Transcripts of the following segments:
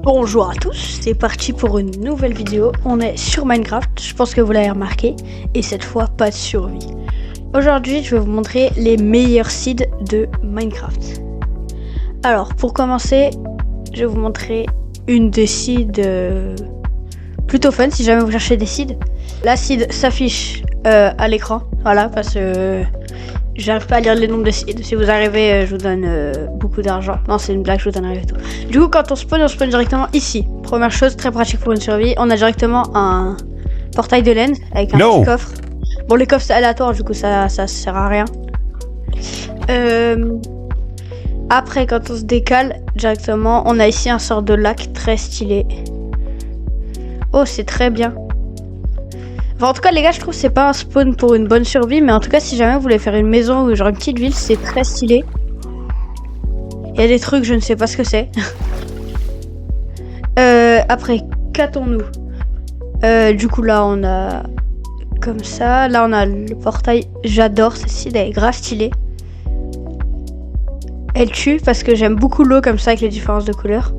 Bonjour à tous, c'est parti pour une nouvelle vidéo. On est sur Minecraft, je pense que vous l'avez remarqué, et cette fois pas de survie. Aujourd'hui, je vais vous montrer les meilleurs seeds de Minecraft. Alors, pour commencer, je vais vous montrer une des seeds plutôt fun si jamais vous cherchez des seeds. La seed s'affiche à l'écran, voilà, parce que j'arrive pas à lire les nombres de seeds. Si vous arrivez, je vous donne beaucoup d'argent. Non, c'est une blague, je vous donnerai tout. Du coup, quand on spawn directement ici. Première chose, très pratique pour une survie. On a directement un portail de laine avec un petit coffre. Bon, les coffres c'est aléatoire, du coup ça sert à rien. Après, quand on se décale directement, on a ici un sort de lac très stylé. Oh, c'est très bien. Enfin, en tout cas, les gars, je trouve que c'est pas un spawn pour une bonne survie, mais en tout cas, si jamais vous voulez faire une maison ou genre une petite ville, c'est très stylé. Il y a des trucs, je ne sais pas ce que c'est. Après, qu'attons-nous? Du coup, là, on a comme ça. Là, on a le portail. J'adore celle-ci, elle est grave stylée. Elle tue parce que j'aime beaucoup l'eau comme ça avec les différences de couleurs.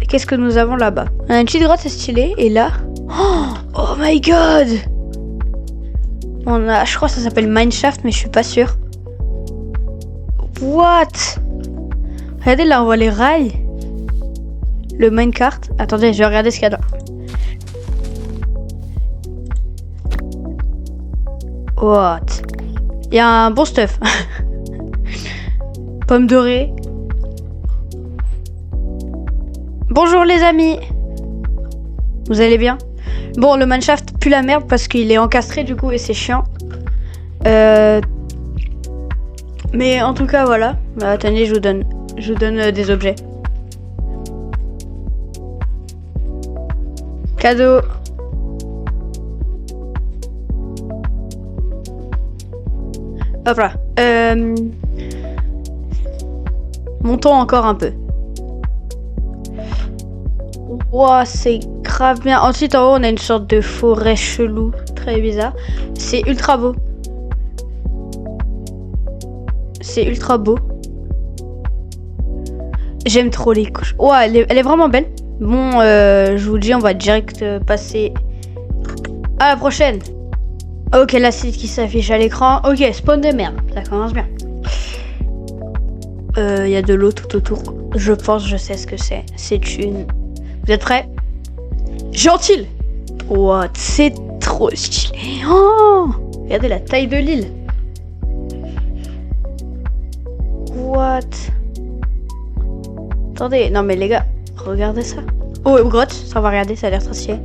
Et qu'est-ce que nous avons là-bas? On a une petite grotte, c'est stylé. Et là... Oh my god! On a, je crois que ça s'appelle Mineshaft, mais je suis pas sûre. What? Regardez, là on voit les rails. Le minecart. Attendez, je vais regarder ce qu'il y a dedans. What? Il y a un bon stuff. Pomme dorée. Bonjour les amis. Vous allez bien? Bon, le mineshaft pue la merde parce qu'il est encastré du coup et c'est chiant. Mais en tout cas, voilà. Bah, attendez, je vous donne des objets. Cadeau. Hop là. Montons encore un peu. Wow, c'est grave bien. Ensuite, en haut, on a une sorte de forêt chelou, très bizarre. C'est ultra beau. C'est ultra beau. J'aime trop les couches. Ouais, elle est vraiment belle. Bon, je vous le dis, on va direct passer à la prochaine. Ok, la site qui s'affiche à l'écran. Ok, spawn de merde. Ça commence bien. Il y a de l'eau tout autour. Je pense, je sais ce que c'est. C'est une... Vous êtes prêts? Gentil. What? C'est trop stylé. Oh, regardez la taille de l'île. What? Attendez, non mais les gars, regardez ça. Oh, grotte, ça on va regarder, ça a l'air très stylé.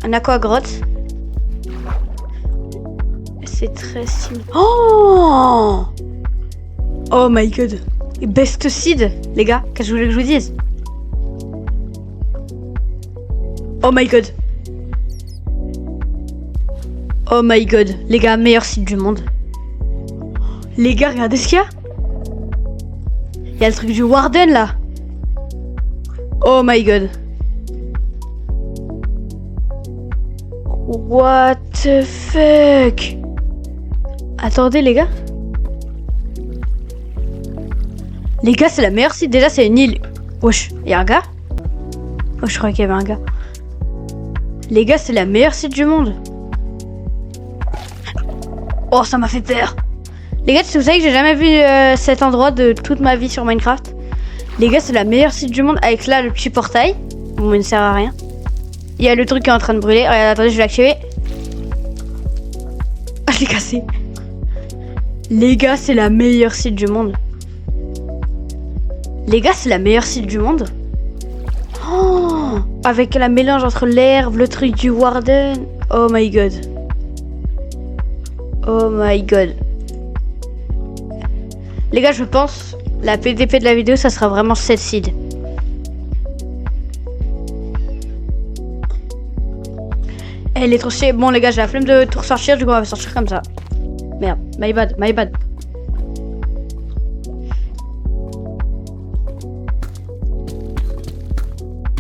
Un aqua grotte. C'est très stylé. Oh! Oh my god. Best seed, les gars, qu'est-ce que je voulais que je vous dise? Oh my god. Oh my god. Les gars, meilleur site du monde. Les gars, regardez ce qu'il y a. Il y a le truc du Warden là. Oh my god. What the fuck. Attendez les gars. Les gars, c'est la meilleure site. Déjà, c'est une île. Wesh, il y a un gars? Oh, je croyais qu'il y avait un gars. Les gars, c'est la meilleure site du monde. Oh, ça m'a fait peur. Les gars, vous savez que j'ai jamais vu cet endroit de toute ma vie sur Minecraft. Les gars, c'est la meilleure site du monde. Avec là, le petit portail. Bon, il ne sert à rien. Il y a le truc qui est en train de brûler. Regardez, attendez, je vais l'activer. Ah, je l'ai cassé. Les gars, c'est la meilleure site du monde. Les gars, c'est la meilleure site du monde. Oh, avec la mélange entre l'herbe, le truc du Warden. Oh my god. Oh my god. Les gars, je pense la PDP de la vidéo, ça sera vraiment cette seed. Elle est trop stylée. Bon les gars, j'ai la flemme de tout ressortir, du coup on va sortir comme ça. Merde, my bad, my bad.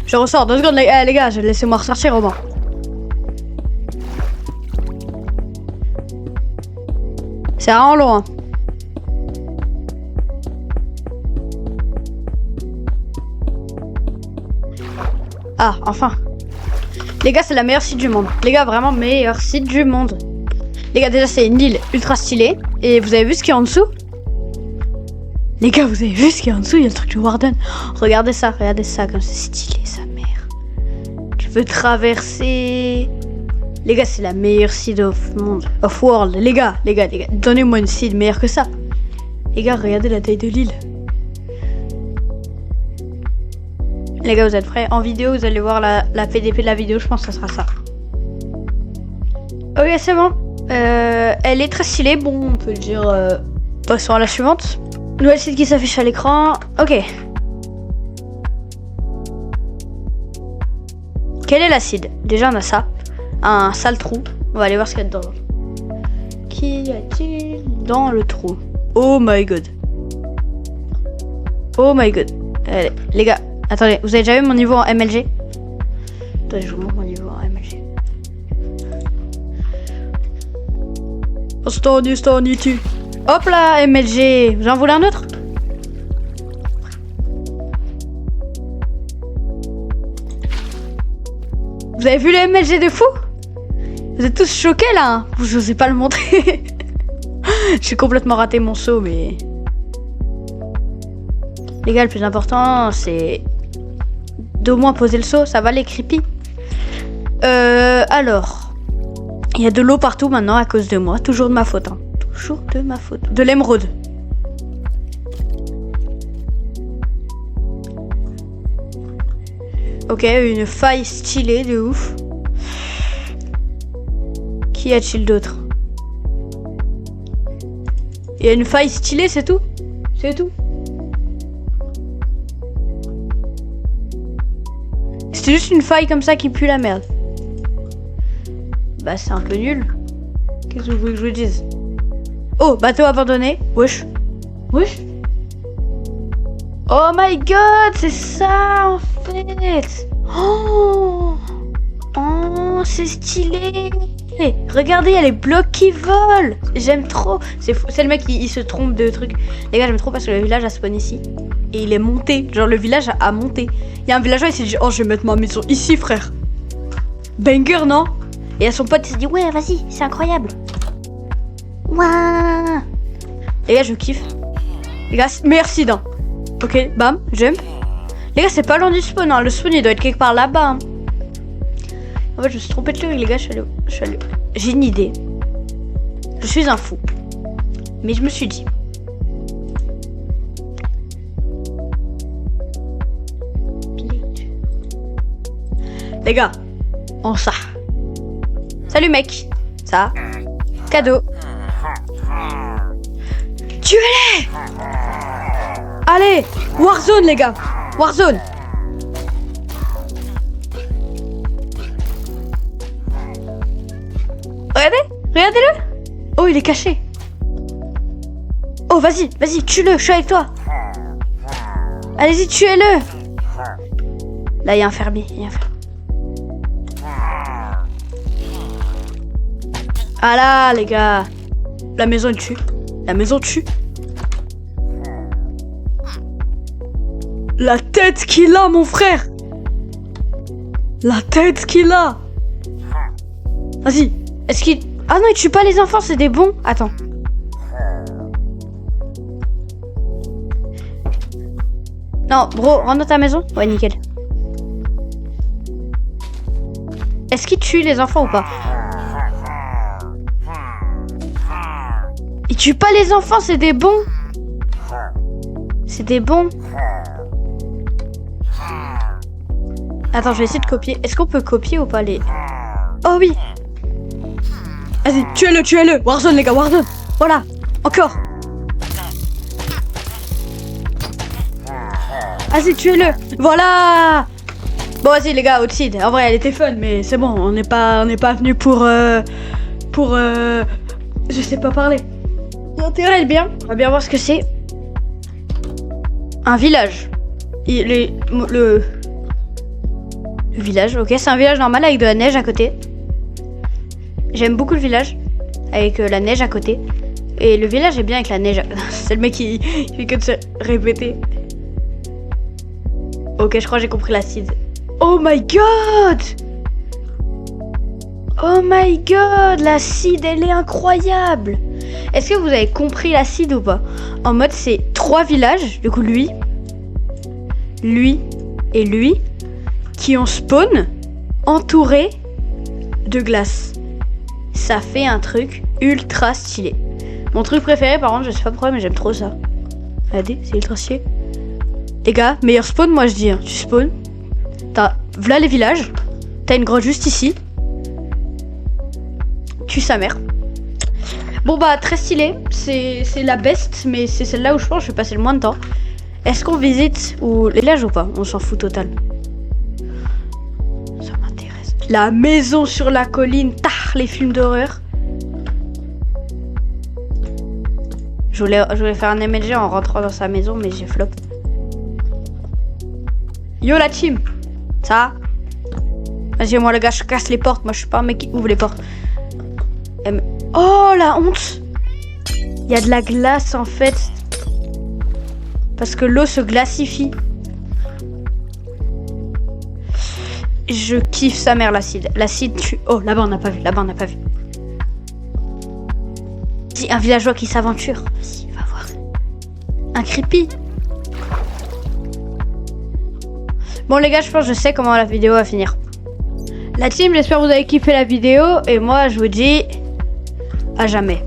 Je ressors 2 secondes, les gars, laissez-moi ressortir au moins. C'est vraiment long, hein. Ah, enfin. Les gars, c'est la meilleure site du monde. Les gars, vraiment meilleure site du monde. Les gars, déjà, c'est une île ultra stylée. Et vous avez vu ce qu'il y a en dessous? Les gars, vous avez vu ce qu'il y a en dessous? Il y a le truc du Warden. Oh, regardez ça, comme c'est stylé, sa mère. Tu peux traverser... Les gars, c'est la meilleure seed of monde. Of world. Les gars. Donnez-moi une seed meilleure que ça. Les gars, regardez la taille de l'île. Les gars, vous êtes prêts? En vidéo, vous allez voir la PDP de la vidéo. Je pense que ça sera ça. Ok, c'est bon. Elle est très stylée. Bon, on peut dire... Passons à la suivante. Nouvelle seed qui s'affiche à l'écran. Ok. Quelle est la seed? Déjà, on a ça. Un sale trou. On va aller voir ce qu'il y a dedans. Qu'y a-t-il dans le trou? Oh my god. Oh my god. Allez, les gars, attendez, vous avez déjà vu mon niveau en MLG? Attendez, je vous montre mon niveau en MLG. Stony. Hop là, MLG. Vous en voulez un autre? Vous avez vu le MLG de fou? Vous êtes tous choqués là, hein? Je n'osais pas le montrer. J'ai complètement raté mon saut, mais... Les gars, le plus important, c'est... d'au moins poser le saut, ça va les creepy. Alors... Il y a de l'eau partout maintenant à cause de moi. Toujours de ma faute, hein. Toujours de ma faute. De l'émeraude. Ok, une faille stylée de ouf. Qu'y a-t-il d'autre? Il y a une faille stylée, c'est tout? C'est tout? C'était juste une faille comme ça qui pue la merde. Bah c'est un peu nul. Qu'est-ce que vous voulez que je vous dise? Oh, bateau abandonné. Wesh. Oh my god, c'est ça en fait. Oh, c'est stylé. Regardez, il y a les blocs qui volent. J'aime trop. C'est le mec qui il se trompe de trucs. Les gars, j'aime trop parce que le village a spawn ici. Et il est monté. Genre le village a monté. Il y a un villageois, il s'est dit, oh je vais mettre ma maison ici frère. Banger, non? Et à son pote, il s'est dit, ouais vas-y, c'est incroyable. Ouah. Les gars, je kiffe. Les gars, merci d'un. Ok, bam, jump. Les gars, c'est pas loin du spawn, hein. Le spawn il doit être quelque part là-bas, hein. En fait, je me suis trompé de truc, les gars, je suis allé. J'ai une idée. Je suis un fou. Mais je me suis dit. Les gars, on ça. Salut mec. Ça. Cadeau. Tuez-les! Allez, Warzone les gars. Warzone. Regardez-le. Oh, il est caché. Oh, vas-y, tue-le, je suis avec toi. Allez-y, tuez-le. Là, il y a un fermier, Ah là, les gars. La maison tue. La tête qu'il a, mon frère. Vas-y. Est-ce qu'il... Ah non, il tue pas les enfants, c'est des bons. Attends. Non, bro, rentre dans ta maison. Ouais, nickel. Est-ce qu'il tue les enfants ou pas? Il tue pas les enfants, c'est des bons. Attends, je vais essayer de copier. Est-ce qu'on peut copier ou pas les... Oh oui. Vas-y, tuez-le. Warzone, les gars, Warzone. Voilà, encore. Vas-y, tuez-le. Voilà. Bon, vas-y, les gars, Outseed. En vrai, elle était fun, mais c'est bon. On n'est pas venu pour je sais pas parler. L'intérêt est bien. On va bien voir ce que c'est. Un village. Le village, ok, c'est un village normal avec de la neige à côté. J'aime beaucoup le village avec la neige à côté. Et le village est bien avec la neige. C'est le mec qui fait que de se répéter. Ok, je crois que j'ai compris la seed. Oh my god! Oh my god, la seed, elle est incroyable! Est-ce que vous avez compris la seed ou pas? En mode, c'est 3 villages, du coup, lui et lui, qui ont spawn entourés de glace. Ça fait un truc ultra stylé. Mon truc préféré, par contre, je sais pas pourquoi, mais j'aime trop ça. Regardez, c'est ultra stylé. Les gars, meilleur spawn, moi je dis. Hein. Tu spawn, t'as voilà les villages, t'as une grotte juste ici. Tue sa mère. Bon bah très stylé, c'est la best, mais c'est celle-là où je pense que je vais passer le moins de temps. Est-ce qu'on visite ou les villages ou pas? On s'en fout total. Ça m'intéresse. La maison sur la colline, les films d'horreur. Je voulais faire un MLG en rentrant dans sa maison, mais j'ai flop. Yo la team, ça? Vas-y moi le gars, je casse les portes. Moi je suis pas un mec qui ouvre les portes. Oh la honte! Il y a de la glace en fait. Parce que l'eau se glacifie. Je kiffe sa mère l'acide. L'acide tue. Oh là-bas on n'a pas vu. Là-bas on n'a pas vu. Un villageois qui s'aventure. Vas-y, va voir. Un creepy. Bon les gars, je pense que je sais comment la vidéo va finir. La team, j'espère que vous avez kiffé la vidéo. Et moi, je vous dis à jamais.